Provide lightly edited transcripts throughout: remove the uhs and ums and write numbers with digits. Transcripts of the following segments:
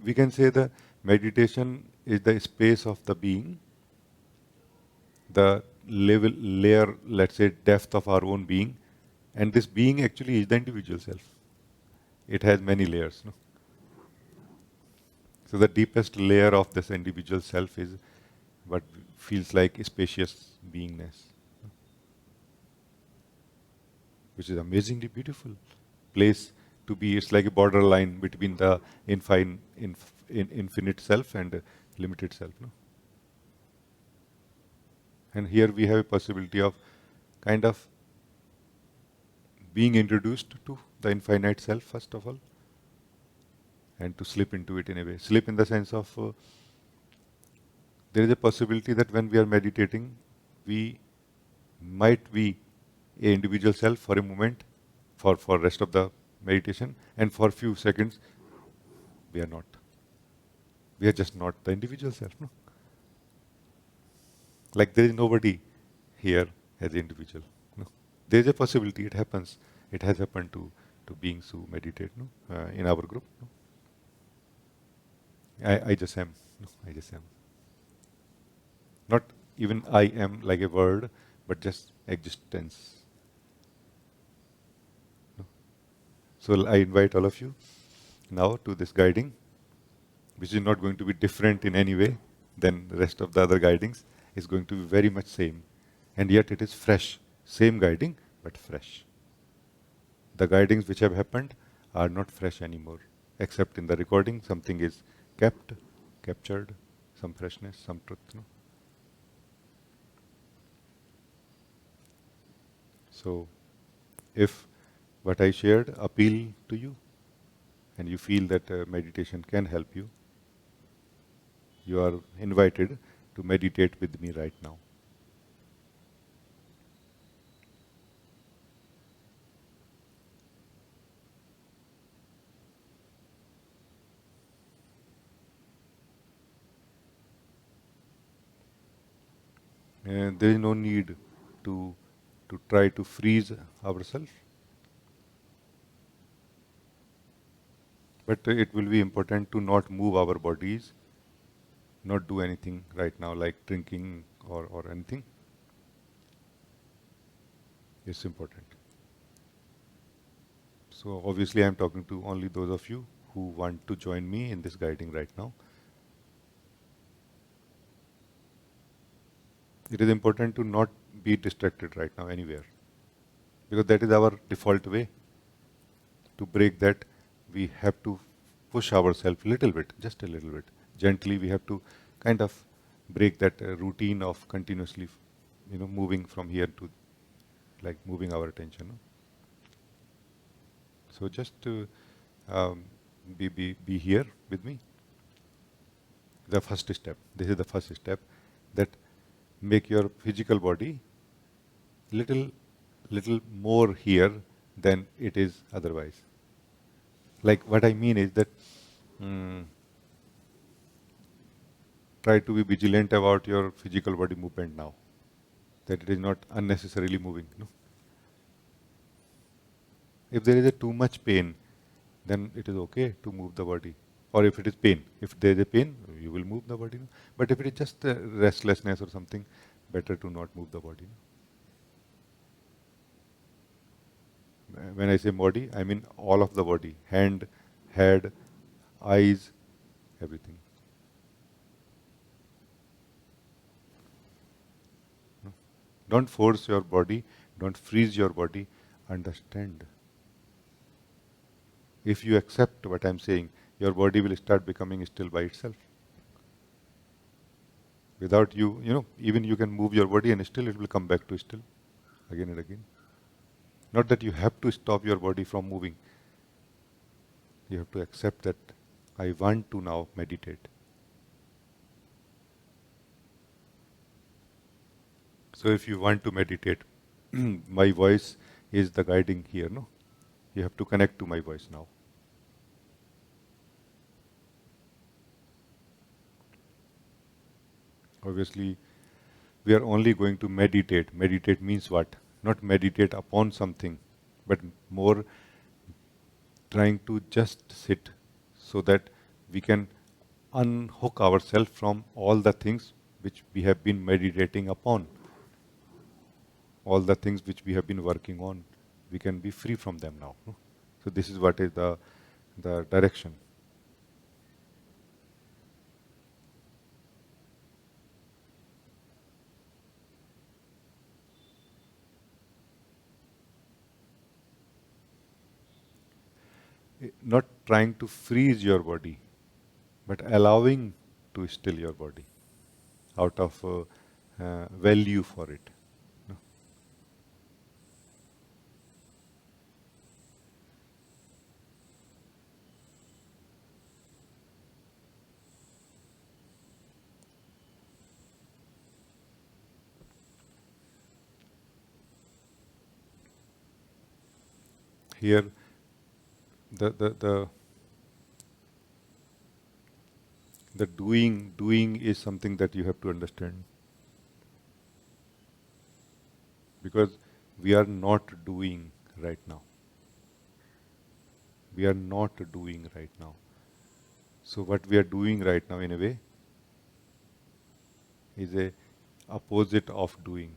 we can say the meditation is the space of the being, the layer, let's say, depth of our own being, and this being actually is the individual self. It has many layers. No? So the deepest layer of this individual self is what feels like spacious beingness, which is amazingly beautiful place to be. It's like a borderline between the infinite self and limited self. No? And here we have a possibility of kind of being introduced to the infinite self, first of all, and to slip into it in a way. Slip in the sense of there is a possibility that when we are meditating, we might be a individual self for a moment, for rest of the meditation, and for few seconds, we are not. We are just not the individual self. No? Like there is nobody here as an individual. No? There is a possibility, it happens. It has happened to beings who meditate, no? In our group. No? I just am. No, I just am. Not even I am like a word, but just existence. No? So I invite all of you now to this guiding, which is not going to be different in any way than the rest of the other guidings. It's going to be very much same. And yet it is fresh. Same guiding, but fresh. The guidings which have happened are not fresh anymore. Except in the recording, something is kept, captured, some freshness, some truth. No? So, if what I shared appeal to you, and you feel that meditation can help you, you are invited to meditate with me right now. And there is no need to try to freeze ourselves. But it will be important to not move our bodies, not do anything right now like drinking or anything. It's important. So obviously I am talking to only those of you who want to join me in this guiding right now. It is important to not be distracted right now anywhere, because that is our default way. To break that, we have to push ourselves a little bit, just a little bit. Gently, we have to kind of break that routine of continuously, moving from here to, like, moving our attention. No? So just to be here with me. The first step. This is the first step, that make your physical body little more here than it is otherwise. Like what I mean is that try to be vigilant about your physical body movement now, that it is not unnecessarily moving. No? If there is a too much pain, then it is okay to move the body. Or if it is pain, if there is a pain, you will move the body. No? But if it is just restlessness or something, better to not move the body. No? When I say body, I mean all of the body. Hand, head, eyes, everything. No? Don't force your body, don't freeze your body, understand. If you accept what I am saying, your body will start becoming still by itself. Without you, even you can move your body and still it will come back to still again and again. Not that you have to stop your body from moving. You have to accept that I want to now meditate. So if you want to meditate, my voice is the guiding here, no? You have to connect to my voice now. Obviously, we are only going to meditate. Meditate means what? Not meditate upon something, but more trying to just sit so that we can unhook ourselves from all the things which we have been meditating upon, all the things which we have been working on. We can be free from them now. No? So this is what is the direction. Not trying to freeze your body, but allowing to still your body out of value for it. No? Here, the, the, the, the doing is something that you have to understand. Because we are not doing right now. We are not doing right now. So what we are doing right now, in a way, is a opposite of doing.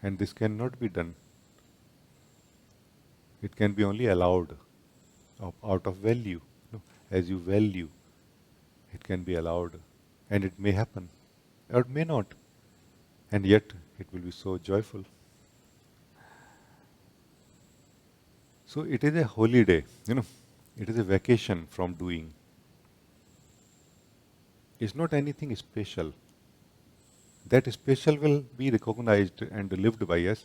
And this cannot be done. It can be only allowed out of value. No? As you value, it can be allowed. And it may happen, or it may not. And yet, it will be so joyful. So it is a holiday, it is a vacation from doing. It's not anything special. That special will be recognized and lived by us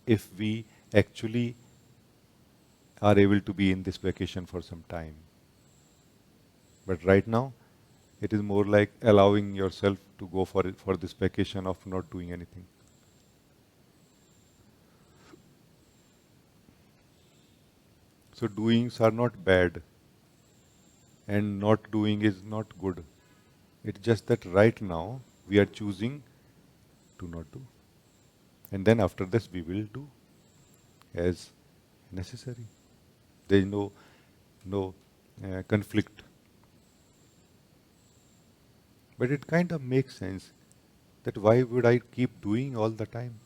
if we actually are able to be in this vacation for some time. But right now, it is more like allowing yourself to go for it, for this vacation of not doing anything. So doings are not bad, and not doing is not good. It's just that right now we are choosing to not do. And then after this we will do as necessary. There is no conflict. But it kind of makes sense that why would I keep doing all the time?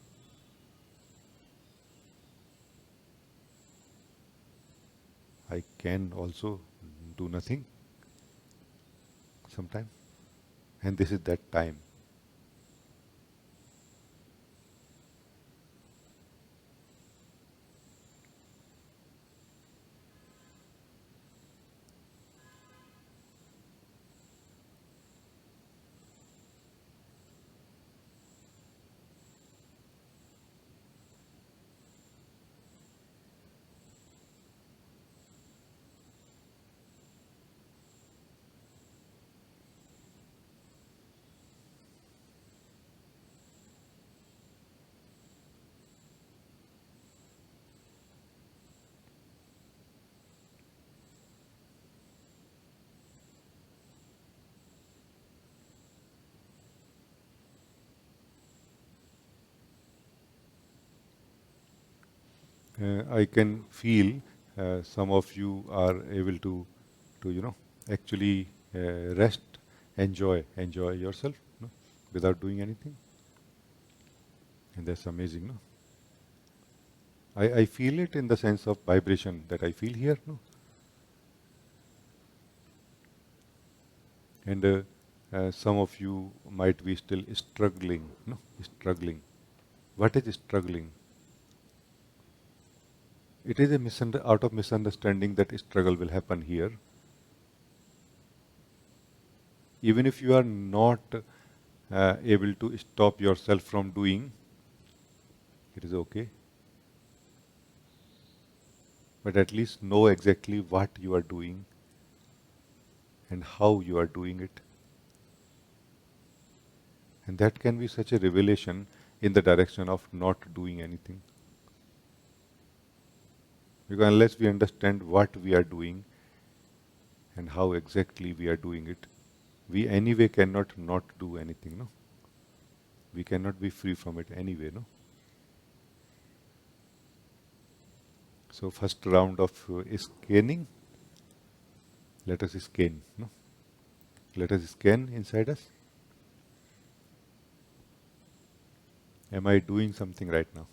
I can also do nothing sometime. And this is that time. I can feel some of you are able to actually rest, enjoy yourself, without doing anything, and that's amazing, no? I feel it in the sense of vibration that I feel here, no? And some of you might be still struggling, no? Struggling. What is struggling? It is out of misunderstanding that struggle will happen here. Even if you are not able to stop yourself from doing, it is okay. But at least know exactly what you are doing and how you are doing it. And that can be such a revelation in the direction of not doing anything. Because unless we understand what we are doing and how exactly we are doing it, we anyway cannot not do anything, no? We cannot be free from it anyway, no? So first round of scanning, Let us scan. No? Let us scan inside us. Am I doing something right now?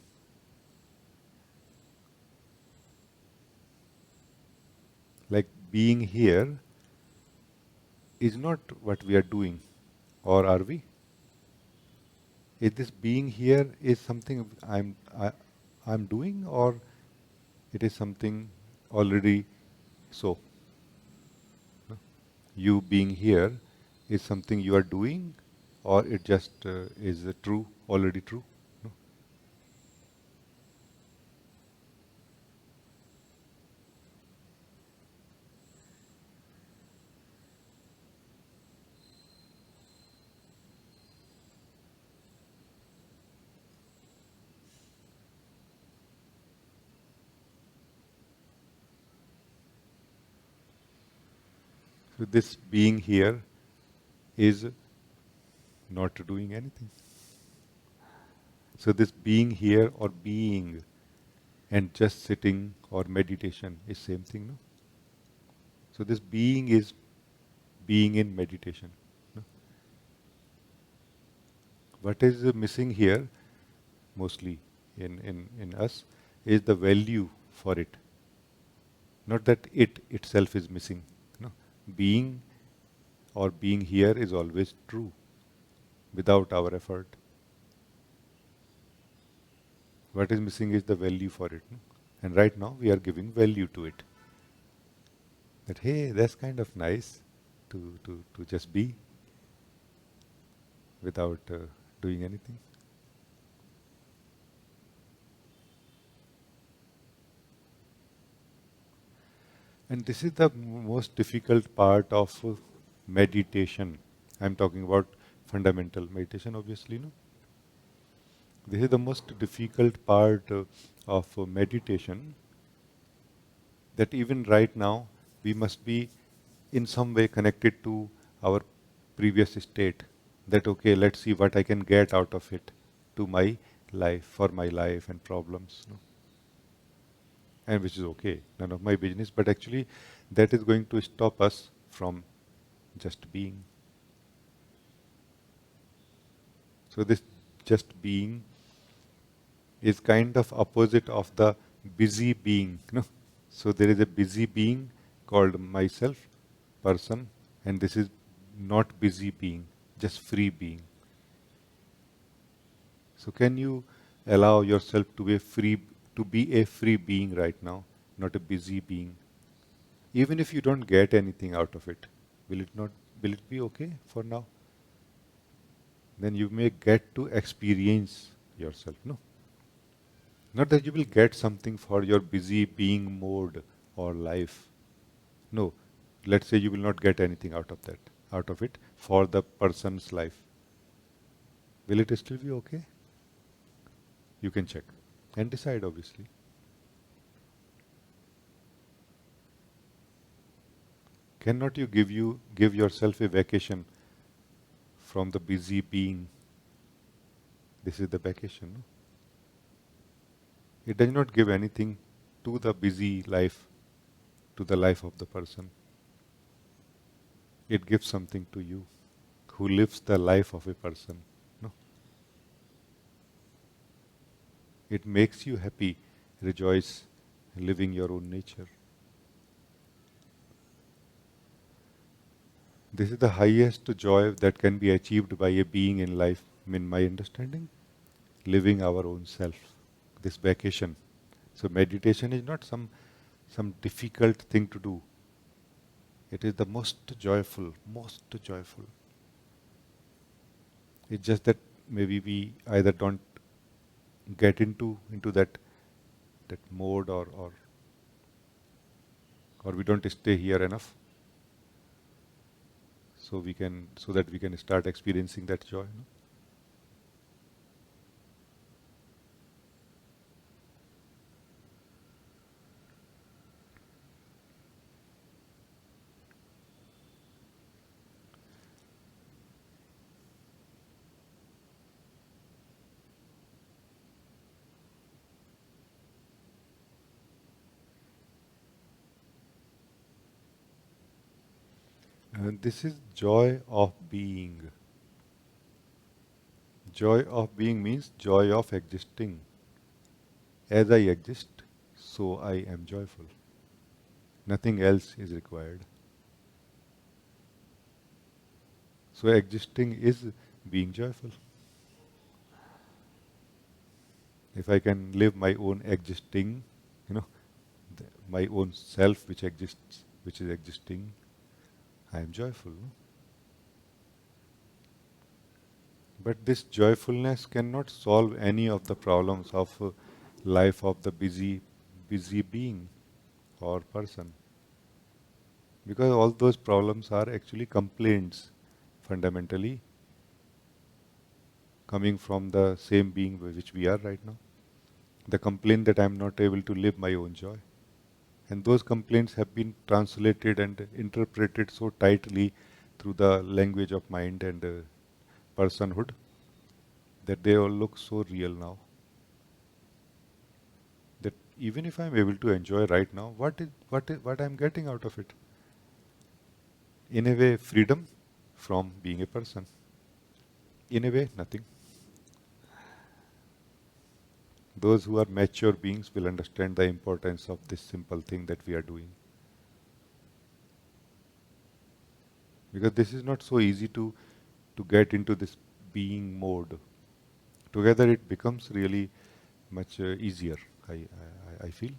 Like being here is not what we are doing, or are we? Is this being here is something I'm doing, or it is something already so? No? You being here is something you are doing, or it just is true, already true? No? So this being here is not doing anything. So this being here or being and just sitting or meditation is same thing, no? So this being is being in meditation. No? What is missing here mostly in us is the value for it. Not that it itself is missing. No. Being or being here is always true without our effort. What is missing is the value for it. No? And right now we are giving value to it. That hey, that's kind of nice to just be without doing anything. And this is the most difficult part of meditation. I'm talking about fundamental meditation, obviously. No, this is the most difficult part of meditation. That even right now we must be in some way connected to our previous state. That okay, let's see what I can get out of it to my life, for my life and problems. No? And which is okay, none of my business. But actually, that is going to stop us from just being. So this just being is kind of opposite of the busy being. No? So there is a busy being called myself, person, and this is not busy being, just free being. So can you allow yourself to be a free being right now, not a busy being? Even if you don't get anything out of it, will it not will it be okay for now? Then you may get to experience yourself. No? Not that you will get something for your busy being mode or life. No. Let's say you will not get anything out of it for the person's life. Will it still be okay? You can check and decide obviously. Cannot you give yourself a vacation from the busy being? This is the vacation. No? It does not give anything to the busy life, to the life of the person. It gives something to you, who lives the life of a person. No? It makes you happy, rejoice, living your own nature. This is the highest joy that can be achieved by a being in life, in my understanding, living our own self. This vacation. So meditation is not some difficult thing to do. It is the most joyful, most joyful. It's just that maybe we either don't get into that mode or we don't stay here enough so that we can start experiencing that joy. No? And this is joy of being. Joy of being means joy of existing. As I exist, so I am joyful. Nothing else is required. So existing is being joyful. If I can live my own existing, you know, my own self which exists, which is existing, I am joyful. No? But this joyfulness cannot solve any of the problems of life of the busy being or person. Because all those problems are actually complaints, fundamentally, coming from the same being which we are right now. The complaint that I am not able to live my own joy. And those complaints have been translated and interpreted so tightly through the language of mind and personhood that they all look so real now. That even if I'm able to enjoy right now, what I'm getting out of it? In a way, freedom from being a person. In a way, nothing. Those who are mature beings will understand the importance of this simple thing that we are doing. Because this is not so easy to get into this being mode. Together it becomes really much easier, I feel.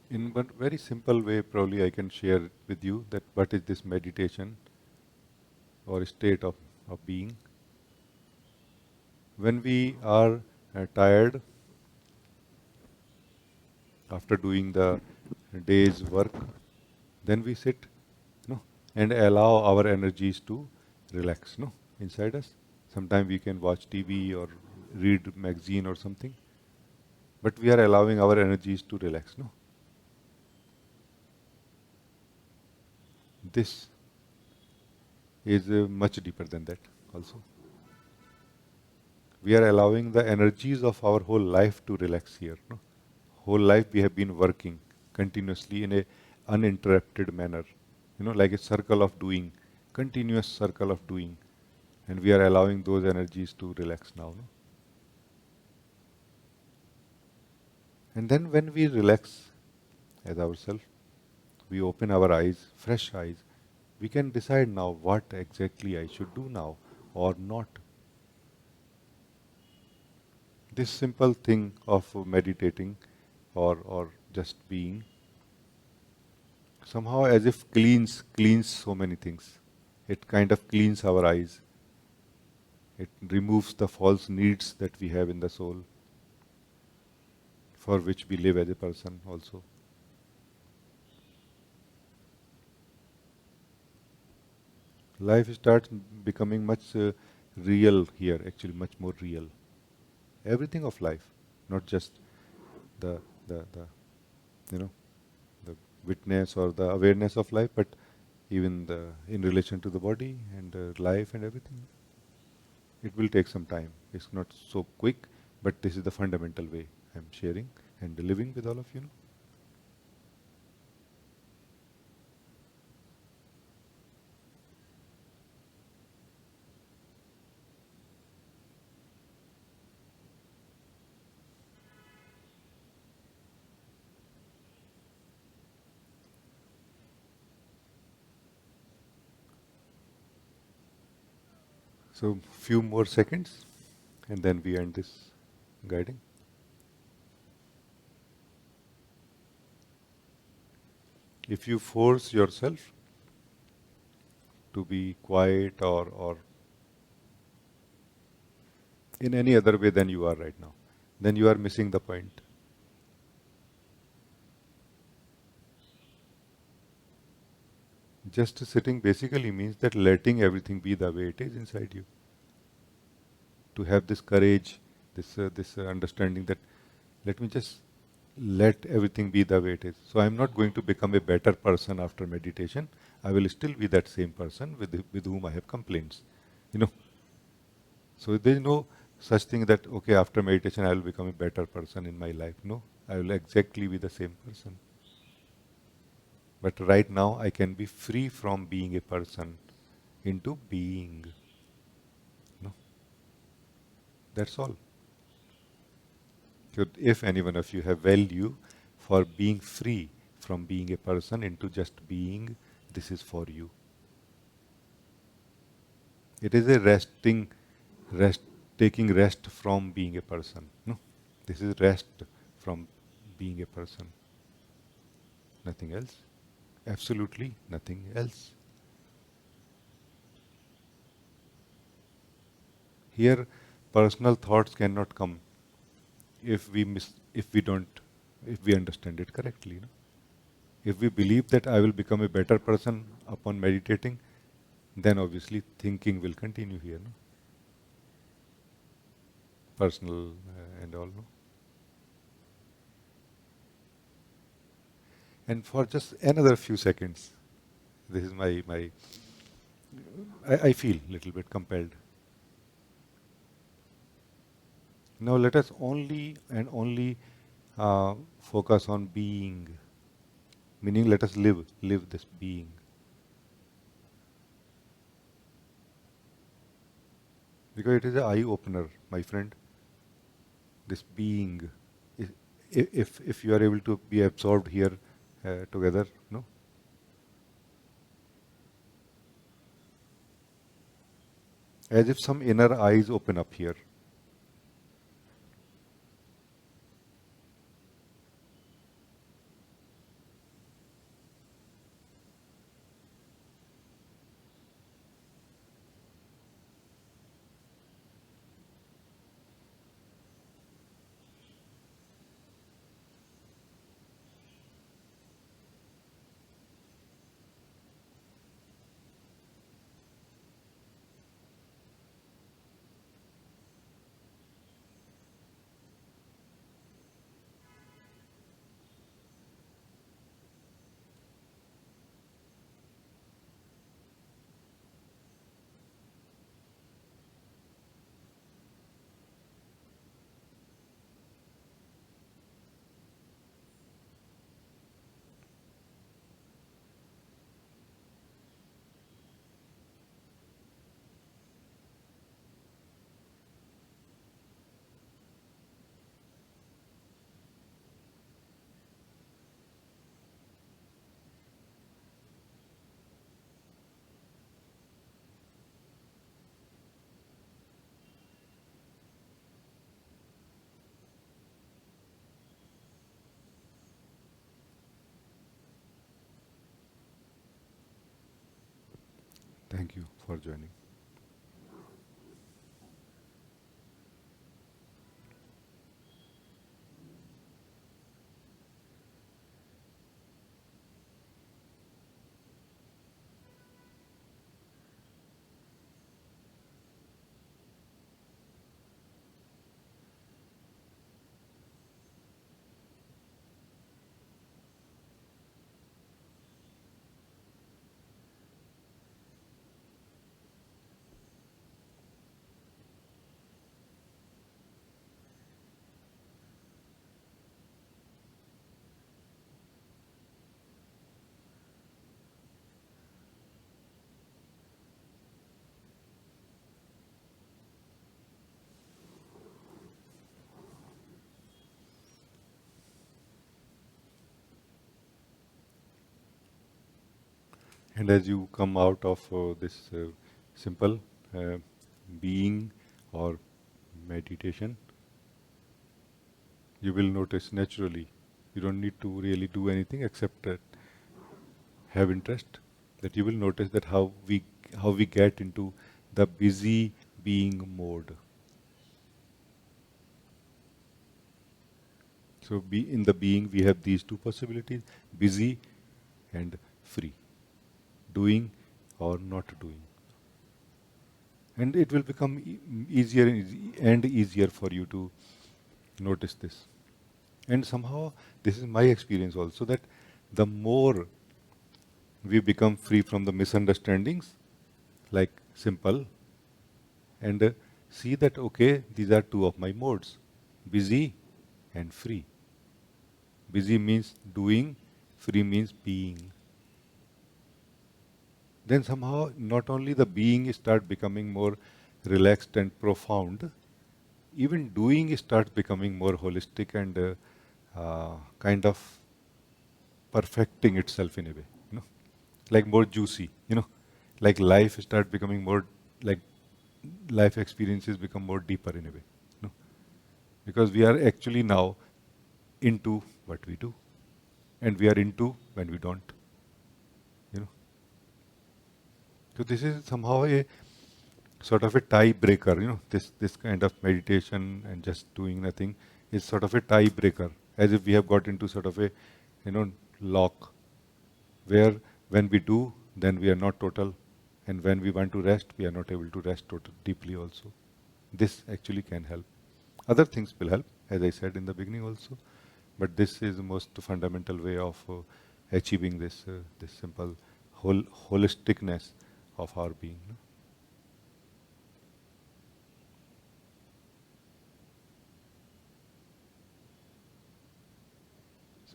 In one very simple way, probably I can share with you that what is this meditation or state of being. When we are tired after doing the day's work, then we sit, no, and allow our energies to relax, no, inside us. Sometimes we can watch TV or read magazine or something, but we are allowing our energies to relax, no. This is much deeper than that also. We are allowing the energies of our whole life to relax here, no. Whole life we have been working continuously in a uninterrupted manner, like a circle of doing, continuous circle of doing, and we are allowing those energies to relax now, no? And then when we relax as ourselves, we open our eyes, fresh eyes, we can decide now what exactly I should do now or not. This simple thing of meditating or just being somehow as if cleans so many things. It kind of cleans our eyes. It removes the false needs that we have in the soul, for which we live as a person also. Life starts becoming much real here, actually much more real. Everything of life, not just the the you know the witness or the awareness of life, but even the in relation to the body and life and everything. It will take some time. It's not so quick, but this is the fundamental way I'm sharing and living with all of you. So few more seconds, and then we end this guiding. If you force yourself to be quiet or in any other way than you are right now, then you are missing the point. Just sitting basically means that letting everything be the way it is inside you. To have this courage, this understanding that let me just let everything be the way it is. So I'm not going to become a better person after meditation. I will still be that same person with whom I have complaints. You know, so there is no such thing that okay, after meditation I will become a better person in my life. No, I will exactly be the same person. But right now I can be free from being a person into being. No, that's all. So if any one of you have value for being free from being a person into just being, this is for you. It is a rest, taking rest from being a person. No, this is rest from being a person. Nothing else. Absolutely nothing else. Here, personal thoughts cannot come if we don't, if we understand it correctly. No? If we believe that I will become a better person upon meditating, then obviously thinking will continue here. No? Personal and all. No? And for just another few seconds, this is my I feel a little bit compelled. Now let us only and only focus on being, meaning let us live this being. Because it is an eye opener, my friend. This being, if you are able to be absorbed here together, no, as if some inner eyes open up here. Thank you for joining. And as you come out of this simple uh, being or meditation, you will notice naturally. You don't need to really do anything except have interest. That you will notice that how we get into the busy being mode. So in the being we have these two possibilities, busy and free, doing or not doing. And it will become easier and easier for you to notice this. And somehow, this is my experience also, that the more we become free from the misunderstandings, like simple, and see that, okay, these are two of my modes, busy and free. Busy means doing, free means being. Then somehow not only the being start becoming more relaxed and profound, even doing starts becoming more holistic and kind of perfecting itself in a way, like more juicy, like life start becoming more, like life experiences become more deeper in a way, because we are actually now into what we do, and we are into when we don't, you know. So this is somehow a sort of a tiebreaker, this kind of meditation and just doing nothing is sort of a tiebreaker, as if we have got into sort of a, lock, where when we do, then we are not total, and when we want to rest, we are not able to rest total deeply also. This actually can help. Other things will help, as I said in the beginning also, but this is the most fundamental way of achieving this simple holisticness of our being.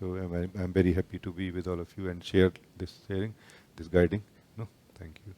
So I'm very happy to be with all of you and share this sharing, this guiding. Thank you.